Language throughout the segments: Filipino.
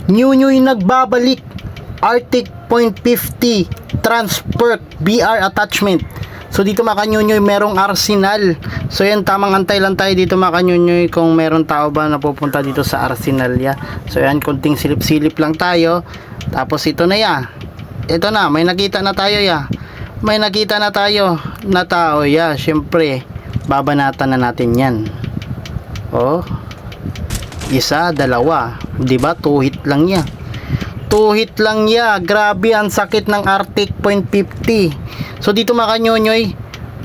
New nagbabalik. Arctic Point 50 Transperk BR attachment. So dito mga kanyunyoy, merong Arsenal. So yan, tamang antay lang tayo dito mga kanyunyoy kung meron tao ba na pupunta dito sa Arsenal ya. So yan, konting silip-silip lang tayo. Tapos ito na ya. Ito na, may nakita na tayo ya. May nakita na tayo na tao ya. Syempre, babanatan na natin yan. Oh. Isa, dalawa. 'Di ba? 2 hit lang ya. 2 hit lang ya. Grabe ang sakit ng Arctic Point 50. So dito mga kanyonyoy,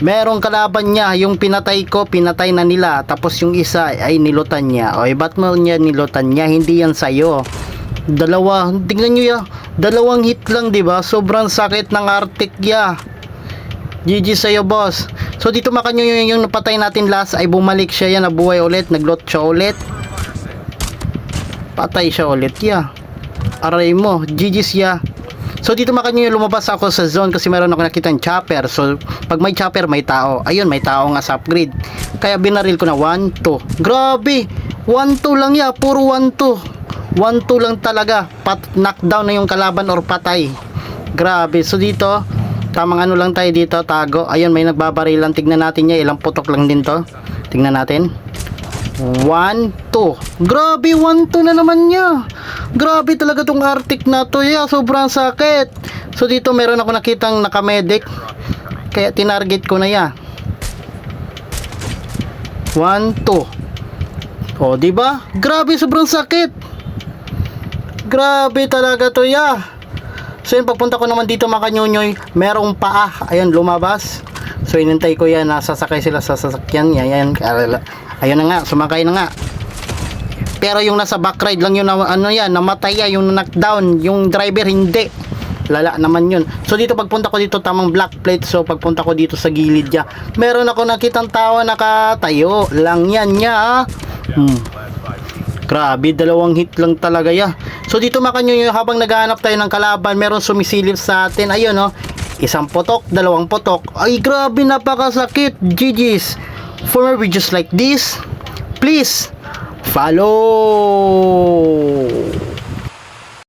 merong kalaban niya, yung pinatay ko, pinatay na nila. Tapos yung isa ay nilutan niya. O ba't mo niya nilutan niya? Hindi yan sa'yo. Dalawa, tingnan nyo ya. 2 hit lang, di ba? Sobrang sakit ng Arctic ya. GG sa'yo, boss. So dito mga kanyonyoy, yung napatay natin last ay bumalik siya yan, nabuhay ulit, naglot siya ulit. Patay siya ulit ya. Aray mo, GG's ya. So dito mga kanyonyoy, lumabas ako sa zone kasi meron ako nakitang chopper. So pag may chopper, may tao. Ayun, may tao nga sa upgrade. Kaya binaril ko na 1-2. Grabe, 1-2 lang ya. Puro 1-2. 1-2 lang talaga. Knockdown na yung kalaban or patay. Grabe. So dito, tamang ano lang tayo dito, tago. Ayun, may nagbabarilan. Tignan natin niya, ilang putok lang din to. Tignan natin. 1-2. Grabe, 1-2 na naman niya. Grabe talaga tong Arctic na to ya. Sobrang sakit. So dito meron ako nakitang nakamedic. Kaya tinarget ko na ya. 1-2. O, diba? Grabe, sobrang sakit. Grabe talaga to ya. So yun, pagpunta ko naman dito mga kanyonyoy, merong paa. Ayun, lumabas. So inintay ko yan, nasasakay sila sa sasakyan. Yan. Ayun na nga, sumakay na nga. Pero yung nasa backride lang yun, ano yan, namatay yan, yung knockdown, yung driver hindi. Lala naman yun. So dito pagpunta ko dito, tamang black plate. So pagpunta ko dito sa gilid niya, meron ako nakitang tao nakatayo. Lang yan niya. Grabe, 2 hit lang talaga ya. So dito mga kanyonyoy, habang naghahanap tayo ng kalaban, meron sumisilip sa atin. Ayun oh, 1 putok, 2 putok. Ay grabe, napakasakit. GG's. For more videos like this, please follow.